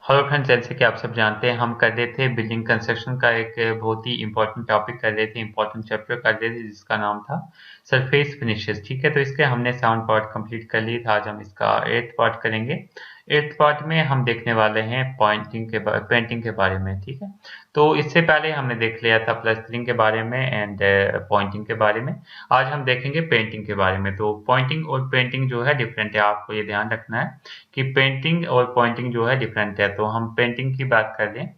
Hello friends, जैसे कि आप सब जानते हैं हम कर रहे थे बिल्डिंग कंस्ट्रक्शन का एक बहुत ही इंपॉर्टेंट टॉपिक कर रहे थे, इंपॉर्टेंट चैप्टर कर रहे थे जिसका नाम था सरफेस फिनिशेस। ठीक है, तो इसके हमने 7 पार्ट कंप्लीट कर लिए था। आज हम इसका 8th पार्ट करेंगे। 8th पार्ट में हम देखने वाले हैं पेंटिंग के बारे में। ठीक है, तो इससे पहले हमने देख लिया था प्लास्टरिंग के बारे में एंड पॉइंटिंग के बारे में। आज हम देखेंगे पेंटिंग के बारे में। तो पॉइंटिंग और पेंटिंग जो है डिफरेंट है, आपको ये ध्यान रखना है कि पेंटिंग और पॉइंटिंग जो है डिफरेंट है। तो हम पेंटिंग की बात कर लें।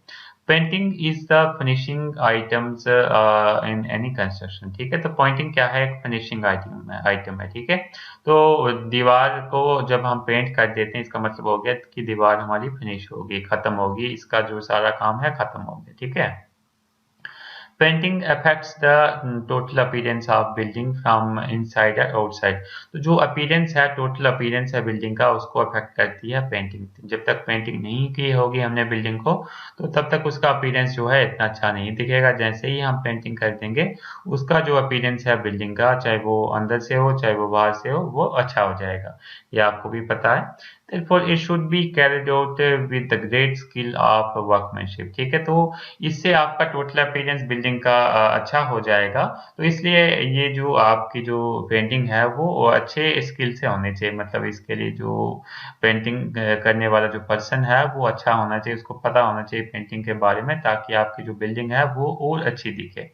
Painting is the finishing items in any construction. ठीक है, तो पॉइंटिंग क्या है? एक फिनिशिंग आइटम है। ठीक है, तो दीवार को जब हम पेंट कर देते हैं, इसका मतलब हो गया कि दीवार हमारी फिनिश होगी, खत्म होगी, इसका जो सारा काम है खत्म हो गया। ठीक है, painting affects the total appearance of building from inside और आउटसाइड। तो जो अपीयरेंस है, टोटल अपीयरेंस है बिल्डिंग का, उसको अफेक्ट करती है पेंटिंग। जब तक पेंटिंग नहीं की होगी हमने बिल्डिंग को, तो तब तक उसका अपीयरेंस जो है इतना अच्छा नहीं दिखेगा। जैसे ही हम पेंटिंग कर देंगे, उसका जो अपीयरेंस है बिल्डिंग का, चाहे वो अंदर से हो चाहे वो बाहर से हो, वो अच्छा हो जाएगा। ये आपको भी पता है। Therefore, it should be carried out with the great skill of workmanship। ठीक है, तो इससे आपका टोटल अपीयरेंस बिल्डिंग का अच्छा हो जाएगा। तो इसलिए ये जो आपकी जो पेंटिंग है वो अच्छे स्किल से होनी चाहिए। मतलब इसके लिए जो पेंटिंग करने वाला जो पर्सन है वो अच्छा होना चाहिए, उसको पता होना चाहिए पेंटिंग के बारे में, ताकि आपकी जो बिल्डिंग है वो और अच्छी दिखे।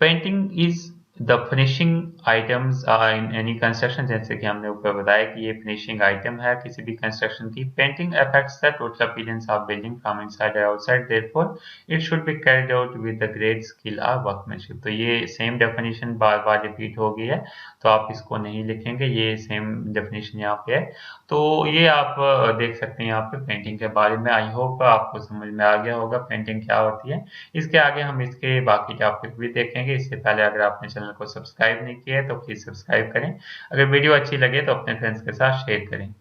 Painting is the finishing items in any construction. जैसे कि हमने ऊपर बताया कि ये फिनिशिंग आइटम है किसी भी कंस्ट्रक्शन की। Painting affects the total appearance of building from inside और outside, therefore it should be carried out with the great skill of workmanship. तो ये सेम डेफिनेशन बार बार रिपीट हो गई है, तो आप इसको नहीं लिखेंगे, ये सेम डेफिनेशन यहाँ पे है। तो ये आप देख सकते हैं यहाँ पे पेंटिंग के बारे में। आई होप आपको समझ में आ गया होगा पेंटिंग क्या होती है। इसके आगे हम इसके बाकी टॉपिक भी देखेंगे। इससे पहले अगर आपने चैनल को सब्सक्राइब नहीं किया है तो प्लीज सब्सक्राइब करें। अगर वीडियो अच्छी लगे तो अपने फ्रेंड्स के साथ शेयर करें।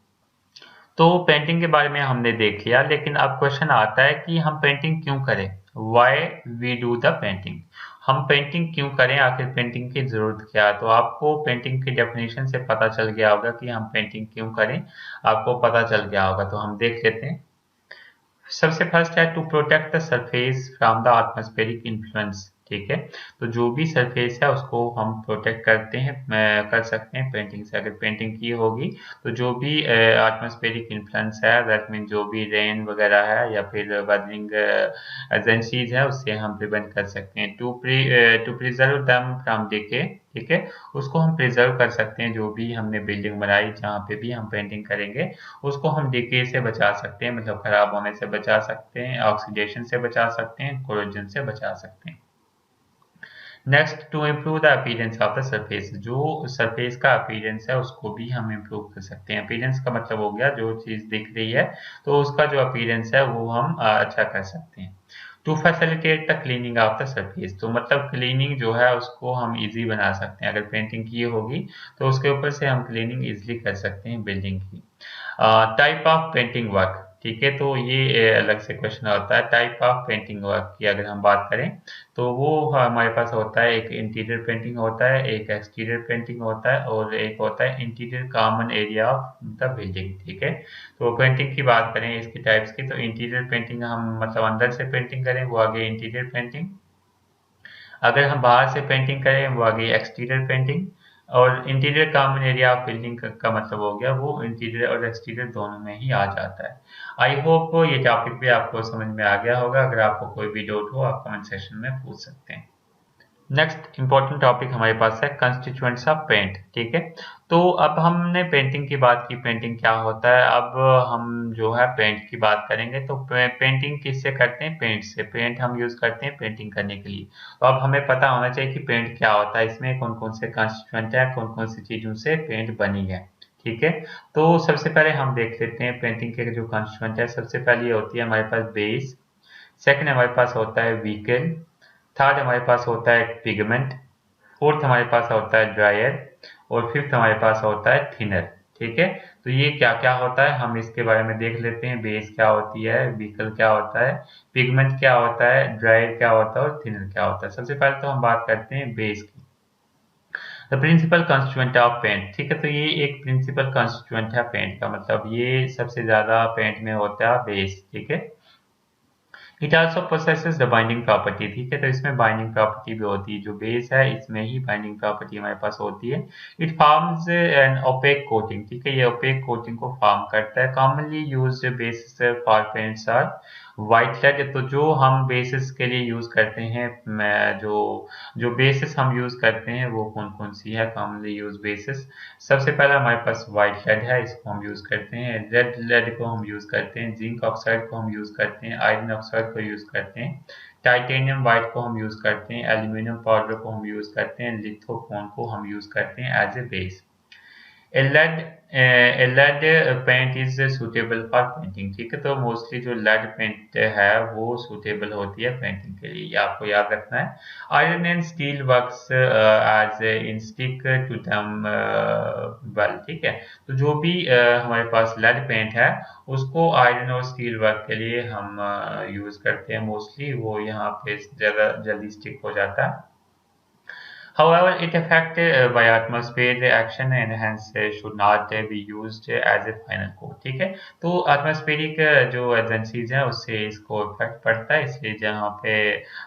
तो पेंटिंग के बारे में हमने देख लिया, लेकिन अब क्वेश्चन आता है कि हम पेंटिंग क्यों करें? Why we do the painting. हम पेंटिंग क्यों करें, आखिर पेंटिंग की जरूरत क्या है? तो आपको पेंटिंग की डेफिनेशन से पता चल गया होगा कि हम पेंटिंग क्यों करें, आपको पता चल गया होगा। तो हम देख लेते हैं। सबसे फर्स्ट है to protect the surface from the atmospheric influence. ठीक है, तो जो भी सरफेस है उसको हम प्रोटेक्ट करते हैं, कर सकते हैं पेंटिंग से। अगर पेंटिंग की होगी तो जो भी एटमॉस्फेरिक इन्फ्लुएंस है, दैट मीन जो भी रेन वगैरह है या फिर वेदरिंग एजेंसीज है, उससे हम प्रिवेंट कर सकते हैं। To preserve them from decay. ठीक है, उसको हम प्रिजर्व कर सकते हैं। जो भी हमने बिल्डिंग बनाई, जहाँ पे भी हम पेंटिंग करेंगे, उसको हम डिके से बचा सकते हैं, मतलब खराब होने से बचा सकते हैं, ऑक्सीडेशन से बचा सकते हैं, कोरोजन से बचा सकते हैं। Next, to improve the appearance of the surface. जो सरफेस का अपीयरेंस है उसको भी हम इम्प्रूव कर सकते हैं। अपीयरेंस का मतलब हो गया जो चीज दिख रही है, तो उसका जो अपीयरेंस है वो हम अच्छा कर सकते हैं। To facilitate the cleaning of the surface, तो मतलब क्लीनिंग जो है उसको हम इजी बना सकते हैं। अगर पेंटिंग की होगी तो उसके ऊपर से हम क्लीनिंग इजिली कर सकते हैं बिल्डिंग की। Type of painting work. ठीक है, तो ये अलग से क्वेश्चन होता है। टाइप ऑफ पेंटिंग वर्क की अगर हम बात करें तो वो हमारे पास होता है, एक इंटीरियर पेंटिंग होता है, एक एक्सटीरियर पेंटिंग होता है, और एक होता है interior common area of the building. ठीक है, तो पेंटिंग की बात करें इसकी टाइप्स की, तो इंटीरियर पेंटिंग हम मतलब अंदर से पेंटिंग करें वो आगे इंटीरियर पेंटिंग। अगर हम बाहर से पेंटिंग करें वो आ गई एक्सटीरियर पेंटिंग। और interior common area of building का मतलब हो गया वो इंटीरियर और एक्सटीरियर दोनों में ही आ जाता है। आई होप ये टॉपिक भी आपको समझ में आ गया होगा। अगर आपको कोई भी डाउट हो आप कमेंट सेक्शन में पूछ सकते हैं। नेक्स्ट इंपॉर्टेंट टॉपिक हमारे पास है कंस्टिट्यूएंट्स ऑफ पेंट। ठीक है, तो अब हमने पेंटिंग की बात की, पेंटिंग क्या होता है। अब हम जो है पेंट की बात करेंगे। तो पेंटिंग किससे करते हैं? पेंट से। पेंट हम यूज करते हैं पेंटिंग करने के लिए। तो अब हमें पता होना चाहिए कि पेंट क्या होता है, इसमें कौन कौन से कंस्टिट्यूएंट है, कौन कौन सी चीजों से पेंट बनी है। ठीक है, तो सबसे पहले हम देख लेते हैं पेंटिंग के जो कंस्टिट्यूएंट है। सबसे पहले होती है हमारे पास बेस। सेकंड हमारे पास होता है व्हीकल। थर्ड हमारे पास होता है पिगमेंट। फोर्थ हमारे पास होता है ड्रायर। और फिफ्थ हमारे पास होता है थिनर। ठीक है, तो ये क्या क्या होता है हम इसके बारे में देख लेते हैं। बेस क्या होती है, व्हीकल क्या होता है, पिगमेंट क्या होता है, ड्रायर क्या होता है और थिनर क्या होता है। सबसे पहले तो हम बात करते हैं बेस की। The principal constituent of paint, ठीक है, तो ये एक प्रिंसिपल कंस्टिट्यूएंट है पेंट का, मतलब ये सबसे ज्यादा पेंट में होता है बेस, ठीक है। It also possesses the binding property, ठीक है, तो इसमें बाइंडिंग प्रॉपर्टी भी होती है, जो बेस है इसमें ही बाइंडिंग प्रॉपर्टी हमारे पास होती है। It forms an opaque coating, ठीक है, ये ओपेक कोटिंग को फॉर्म करता है। Commonly used bases for paints are white lead, तो जो हम बेसिस के लिए यूज करते हैं, जो जो बेसिस हम यूज करते हैं वो कौन कौन सी है कॉमनली यूज बेसिस। सबसे पहला हमारे पास व्हाइट लेड है, इसको हम यूज करते हैं। रेड लेड को हम यूज करते हैं। जिंक ऑक्साइड को हम यूज करते हैं। आयरन ऑक्साइड को यूज करते हैं। टाइटेनियम व्हाइट को हम यूज करते हैं। एल्यूमिनियम पाउडर को हम यूज करते हैं। लिथोफोन को हम यूज करते हैं as a base. Lead paint is suitable for painting, ठीक है, तो मोस्टली जो लेड पेंट है वो सुटेबल होती है पेंटिंग के लिए, ये आपको याद रखना है। Iron and steel works as in stick to them well, ठीक है, तो जो भी हमारे पास लेड पेंट है उसको आयरन और स्टील वर्क के लिए हम यूज करते हैं मोस्टली, वो यहाँ पे ज्यादा जल्दी स्टिक हो जाता है। However, it affected by atmosphere reaction and hence should not be used as a final coat, ठीक है, तो एटमॉस्फेरिक जो एजेंसीज हैं उससे इसको इफेक्ट पड़ता है, इसलिए जहाँ पे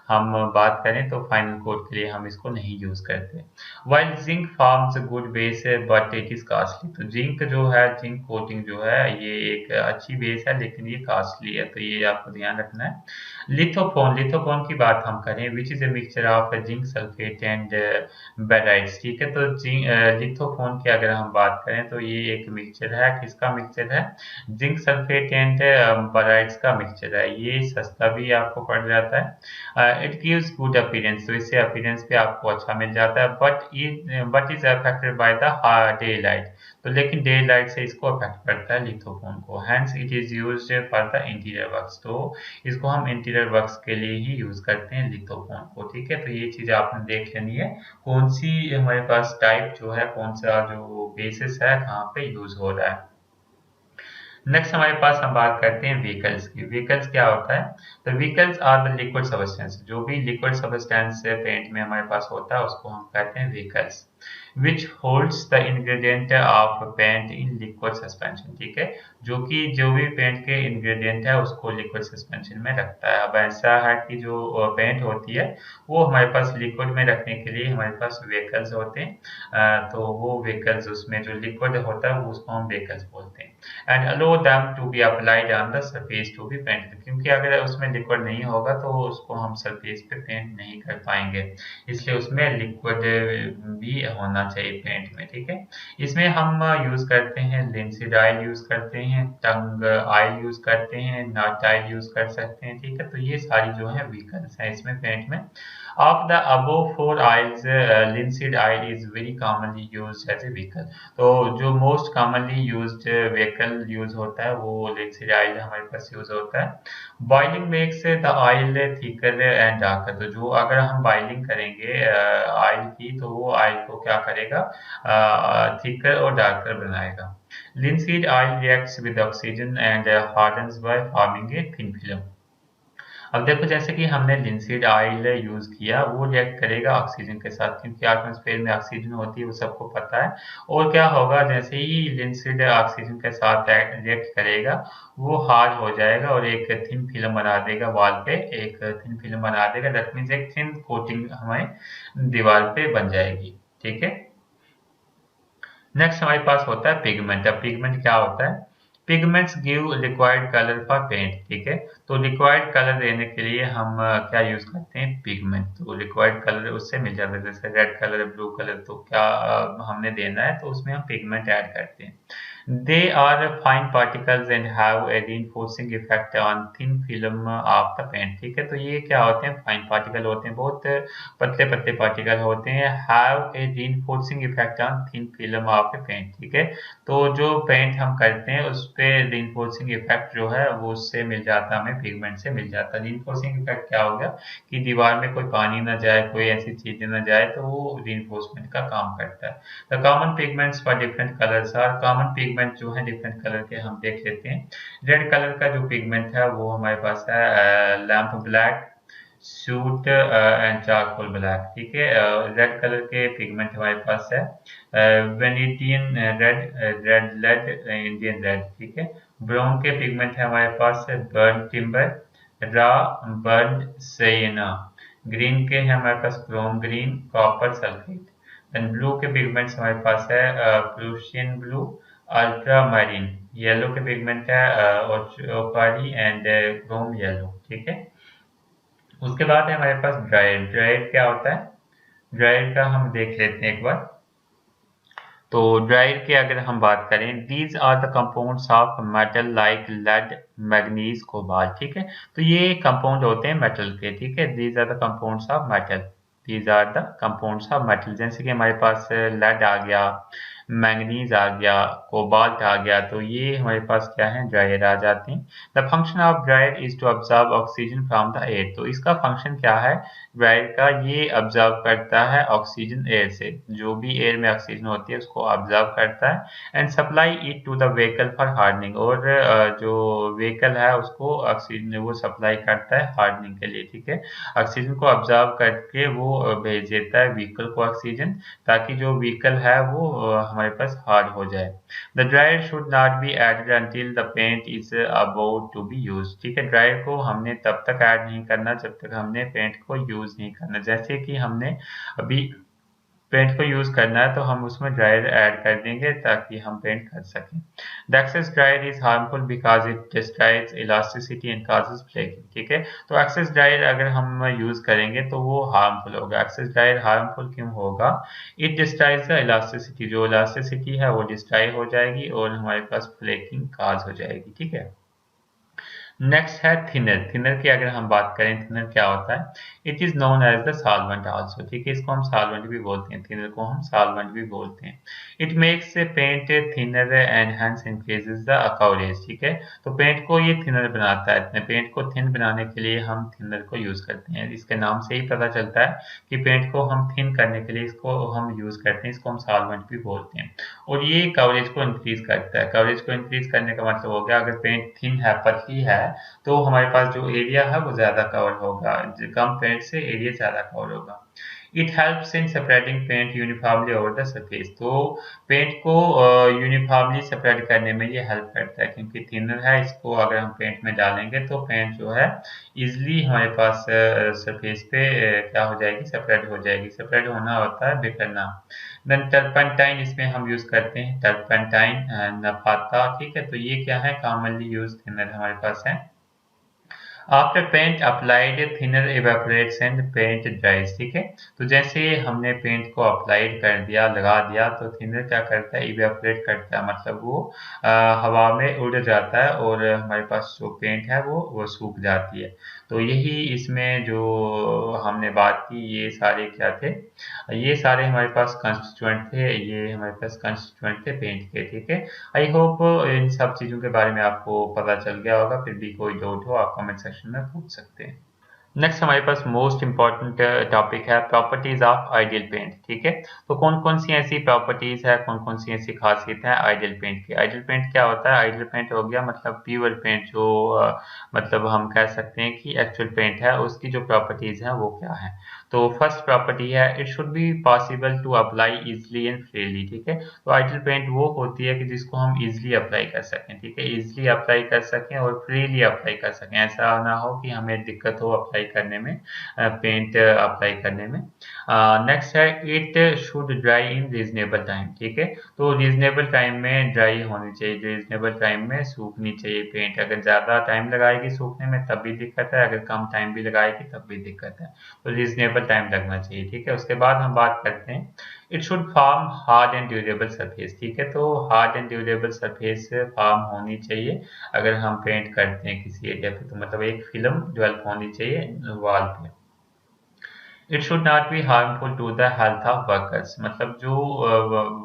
हम बात करें तो फाइनल कोट के लिए हम इसको नहीं यूज करते। While zinc forms a good base but it is costly, तो जिंक जो है, जिंक कोटिंग जो है ये एक अच्छी बेस है लेकिन ये कॉस्टली है, तो ये आपको ध्यान रखना है। लिथोफोन की बात हम करें, which is a mixture of zinc sulphate and barytes, ठीक है, तो लिथोफोन की अगर हम बात करें तो ये एक मिक्सचर है, किसका मिक्सचर है, जिंक सल्फेट एंड बेराइट्स का मिक्सचर है। ये सस्ता भी आपको पड़ जाता है। इट गिव्स गुड अपीयरेंस, तो इससे अपीयरेंस भी आपको अच्छा मिल जाता है, but is affected by the day light, तो लेकिन डे लाइट से इसको अफेक्ट करता है लिथोफोन को। Hence it is used for the interior works, तो इसको हम इंटीरियर वर्क्स के लिए ही यूज करते हैं लिथोफोन को, ठीक है, तो ये चीज आपने देख लेनी है, कौन सी हमारे पास टाइप जो है, कौन सा जो बेसिस है कहाँ पे यूज हो रहा है। नेक्स्ट हमारे पास हम बात करते हैं व्हीकल्स की। व्हीकल्स क्या होता है, तो vehicles are the liquid substance, जो भी लिक्विड सबस्टेंस पेंट में हमारे पास होता है उसको हम कहते हैं vehicles, which holds the ingredient of paint in liquid suspension, ठीक है, जो कि जो भी पेंट के इंग्रेडिएंट है उसको लिक्विड सस्पेंशन में रखता है। अब ऐसा है कि जो पेंट होती है वो हमारे पास लिक्विड में रखने के लिए हमारे पास व्हीकल्स होते हैं, तो वो व्हीकल्स उसमें जो लिक्विड होता है वो उसको हम व्हीकल्स बोलते हैं। And allow them to be applied on the surface to be painted, क्योंकि अगर उसमें लिक्विड नहीं होगा तो उसको हम सरफेस पे पेंट नहीं कर पाएंगे, इसलिए उसमें लिक्विड भी होना चाहिए पेंट में, ठीक है। इसमें हम यूज करते हैं लिंसीड ऑयल यूज करते हैं, टंग ऑयल यूज करते हैं, नट ऑयल यूज कर सकते हैं, ठीक है, तो ये सारी जो है व्हीकल्स है इसमें पेंट में। Of the above four oils, linseed oil is very commonly used as a vehicle, तो जो most commonly used vehicle use होता है वो लिंसीड ऑयल हमारे पास यूज होता है। Boiling makes the oil thicker and darker, तो जो अगर हम बॉइलिंग करेंगे ऑयल की तो वो ऑयल को क्या करेगा, थिकर और डार्कर बनाएगा। Linseed oil reacts with oxygen and hardens by forming a thin film. अब देखो जैसे कि हमने लिंसीड ऑयल यूज किया, वो रिएक्ट करेगा ऑक्सीजन के साथ, क्योंकि एटमॉस्फेयर में ऑक्सीजन होती है वो सबको पता है, और क्या होगा जैसे ही लिंसीड ऑक्सीजन के साथ रिएक्ट करेगा वो हार्ड हो जाएगा और एक थिन फिल्म बना देगा वॉल पे, एक थिन फिल्म बना देगा, दैट मीन्स एक थिन कोटिंग हमें दीवार पे बन जाएगी, ठीक है। नेक्स्ट हमारे पास होता है पिगमेंट। अब पिगमेंट क्या होता है, pigments give required colour for paint, ठीक है, तो रिक्वायर्ड कलर देने के लिए हम क्या यूज करते हैं, पिगमेंट, तो रिक्वायर्ड कलर उससे मिल जाता है, जैसे रेड कलर, ब्लू कलर, तो क्या हमने देना है तो उसमें हम पिगमेंट ऐड करते हैं। They are fine particles and have a reinforcing effect on thin film of the paint, ठीक है, तो ये क्या होते हैं, फाइन पार्टिकल होते हैं, बहुत पतले पतले पार्टिकल होते हैं, have a reinforcing effect on thin film of a paint, ठीक है, तो जो पेंट हम करते हैं उस पे रीइंफोर्सिंग इफेक्ट जो है वो उससे मिल जाता है, हमें पिगमेंट से मिल जाता है। रीइंफोर्सिंग इफेक्ट क्या हो गया कि दीवार में कोई पानी ना जाए, कोई ऐसी चीजें ना जाए, तो वो रीइंफोर्समेंट का काम करता है। The common pigments for different colours are, common pigment जो है डिफरेंट कलर के हम देख लेते हैं। रेड कलर का जो पिगमेंट है वो हमारे पास है lamp black, soot and charcoal black, ठीक है। रेड कलर के पिगमेंट हमारे पास है, Venetian red, red lead, Indian red, ठीक है। ब्राउन के पिगमेंट है हमारे पास है burnt timber, raw, burnt sienna. Green के हैं हमारे पास chrome green, copper sulphate. Then blue के पिगमेंट्स हमारे पास है Prussian blue, ultramarine. Yellow के पिगमेंट है ओपारी एंड क्रोम येलो, ठीक है। उसके बाद है हमारे पास ड्राइड। ड्राइड क्या होता है? ड्राइड का हम देख लेते हैं एक बार। तो ड्राइड की अगर हम बात करें, these are the compounds of metal like lead, manganese, cobalt, ठीक है। तो ये कंपाउंड होते हैं मेटल के, ठीक है। These are the compounds of metal, these are the compounds of metal. जैसे कि हमारे पास लेड आ गया, मैंगनीज आ गया, कोबाल्ट आ गया, तो ये हमारे पास क्या है, ड्राइड आ जाते हैं। The function of dried is to observe oxygen from the air. तो इसका फंक्शन क्या है ड्राइड का? ये ऑब्जर्व करता है ऑक्सीजन एयर से, जो भी एयर में ऑक्सीजन होती है उसको ऑब्जर्व करता है, and supply it to the vehicle for hardening. और जो व्हीकल है उसको ऑक्सीजन वो सप्लाई करता है हार्डनिंग के लिए, ठीक है। ऑक्सीजन को ऑब्जर्व करके वो भेज देता है व्हीकल को ऑक्सीजन, ताकि जो व्हीकल है वो हमारे पास हार्ड हो जाए। The dryer should not be added until the paint is about to be use, ठीक है। ड्रायर को हमने तब तक ऐड नहीं करना जब तक हमने पेंट को यूज नहीं करना। जैसे कि हमने अभी पेंट को यूज करना है तो हम उसमें ड्रायर ऐड कर देंगे ताकि हम पेंट कर सकें। The excess dryer is harmful because it destroys elasticity and causes flaking, ठीक है। तो एक्सेस ड्रायर अगर हम यूज करेंगे तो वो हार्मफुल होगा। एक्सेस ड्रायर हार्मफुल क्यों होगा? इट डिस्ट्रॉयज द इलास्टिसिटी, जो इलास्टिसिटी है वो डिस्ट्रॉय हो जाएगी और हमारे पास फ्लेकिंग कॉज हो जाएगी, ठीक है। नेक्स्ट है थिनर। थिनर की अगर हम बात करें, थिनर क्या होता है? It is known as the solvent also, ठीक है। इसको हम सॉल्वेंट भी बोलते हैं, थिनर को हम सॉल्वेंट भी बोलते हैं। It makes paint thinner and hence increases the coverage, ठीक है। तो पेंट को ये थिनर बनाता है। पेंट को थिन बनाने के लिए हम थिनर को यूज करते हैं। इसके नाम से ही पता चलता है कि पेंट को हम थिन करने के लिए इसको हम यूज करते हैं। इसको हम सॉल्वेंट भी बोलते हैं। और ये कवरेज को इंक्रीज करता है। कवरेज को इंक्रीज करने का मतलब हो गया, अगर पेंट थिन है, पतली है, तो हमारे पास जो एरिया है वो ज़्यादा कवर होगा, कम पेंट से एरिया ज़्यादा कवर होगा। It helps in spreading paint uniformly over the surface. तो पेंट को यूनिफॉर्मली स्प्रेड करने में ये हेल्प करता है, क्योंकि थिनर है, इसको अगर हम पेंट में डालेंगे तो पेंट जो है इजिली हमारे पास सरफेस पे क्या हो जाएगी, स्प्रेड हो जाएगी। स्प्रेड होना होता है बिखरना। देन टर्पेंटाइन इसमें हम यूज करते हैं, टर्पेंटाइन, नफाता, ठीक है। तो ये क्या है, कॉमनली यूज थिनर हमारे पास है। After paint applied thinner evaporates and paint dries, ठीक है। तो जैसे हमने पेंट को अप्लाइड कर दिया, लगा दिया, तो थिनर क्या करता है, इवेपोरेट करता है, मतलब वो हवा में उड़ जाता है और हमारे पास जो पेंट है वो सूख जाती है। तो यही इसमें जो हमने बात की, ये सारे क्या थे, ये सारे हमारे पास कंस्टिट्यूएंट थे, ये हमारे पास कंस्टिट्यूएंट थे पेंट के, ठीक है। आई होप इन सब चीज़ों के बारे में आपको पता चल गया होगा। फिर भी कोई डाउट हो आप कमेंट सेक्शन में पूछ सकते हैं। नेक्स्ट हमारे पास मोस्ट इंपॉर्टेंट टॉपिक है प्रॉपर्टीज ऑफ आइडियल पेंट, ठीक है। तो कौन कौन सी ऐसी प्रॉपर्टीज है, कौन कौन सी ऐसी खासियत है आइडियल पेंट की। आइडियल पेंट क्या होता है? आइडियल पेंट हो गया मतलब प्योर पेंट, जो मतलब हम कह सकते हैं कि एक्चुअल पेंट है, उसकी जो प्रॉपर्टीज है वो क्या है। तो फर्स्ट प्रॉपर्टी है, it should be possible to apply easily and freely, ठीक है। तो आइडियल पेंट वो होती है कि जिसको हम इजिली अप्लाई कर सकें, ठीक है, इजिली अप्लाई कर सकें और फ्रीली अप्लाई कर सकें। ऐसा ना हो कि हमें दिक्कत हो अप्लाई करने में, पेंट अप्लाई करने में। नेक्स्ट है, it should dry in reasonable time, ठीक है। तो रीजनेबल टाइम में ड्राई होनी चाहिए, रीजनेबल टाइम में सूखनी चाहिए पेंट। अगर ज़्यादा टाइम लगाएगी सूखने में तब भी दिक्कत है, अगर कम टाइम भी लगाएगी तब भी दिक्कत है। तो रीजनेबल टाइम लगना चाहिए, ठीक है। उसके बाद हम बात करते हैं, it should form hard and durable surface, ठीक है। तो hard and durable surface form होनी चाहिए अगर हम पेंट करते हैं किसी एरिया पे, तो मतलब एक फिल्म डेवलप होनी चाहिए वॉल पे। It should not be harmful to the health of workers, मतलब जो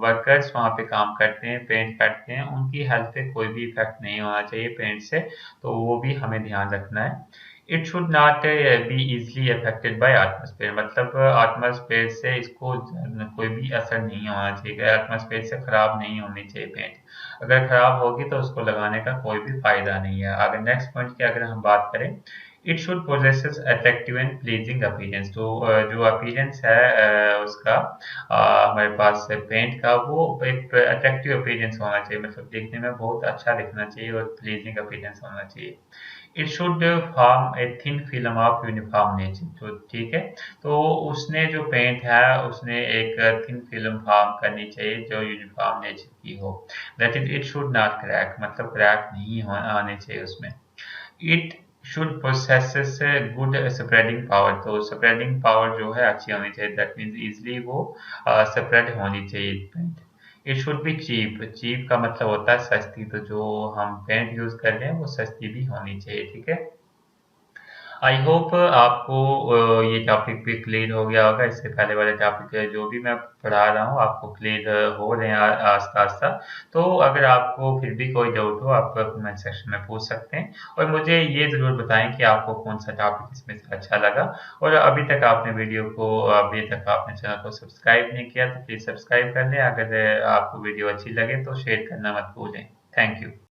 वर्कर्स वहाँ पे काम करते हैं, पेंट करते हैं, उनकी हेल्थ पे कोई भी इफेक्ट नहीं होना चाहिए पेंट से, तो वो भी हमें ध्यान रखना है। It should not B easily affected by atmosphere, मतलब एटमॉस्फेयर से इसको कोई भी असर नहीं होना चाहिए, एटमॉस्फेयर से खराब नहीं होनी चाहिए पेंट। अगर खराब होगी तो उसको लगाने का कोई भी फायदा नहीं है। अगर नेक्स्ट पॉइंट की अगर हम बात करें, it should possesses attractive and pleasing appearance. तो जो अपीयरेंस है उसका हमारे पास पेंट का वो एक अट्रैक्टिव अपीयरेंस होना चाहिए, मतलब देखने में बहुत अच्छा दिखना चाहिए और प्लीजिंग अपीयरेंस होना चाहिए। It should form a thin film of uniform nature. तो ठीक है, तो उसने जो पेंट है उसने एक थिन फिल्म फॉर्म करनी चाहिए जो यूनिफॉर्म नेचर की हो। That is it should not crack, मतलब क्रैक नहीं आने चाहिए उसमें। It should possesses good spreading power. तो स्प्रेडिंग पावर जो है अच्छी होनी चाहिए, दैट मीन्स इजिली वो स्प्रेड होनी चाहिए paint. It should be cheap. Cheap का मतलब होता है सस्ती, तो जो हम पेंट यूज कर रहे हैं वो सस्ती भी होनी चाहिए, ठीक है। आई होप आपको ये टॉपिक भी क्लियर हो गया होगा। इससे पहले वाले टॉपिक जो भी मैं पढ़ा रहा हूँ आपको क्लियर हो रहे हैं आस्ता आस्ता। तो अगर आपको फिर भी कोई डाउट हो आप कमेंट सेक्शन में पूछ सकते हैं, और मुझे ये ज़रूर बताएं कि आपको कौन सा टॉपिक इसमें से अच्छा लगा। और अभी तक आपने वीडियो को अभी तक आपने चैनल को सब्सक्राइब नहीं किया तो प्लीज़ सब्सक्राइब कर लें। अगर आपको वीडियो अच्छी लगे तो शेयर करना मत भूलें। Thank you.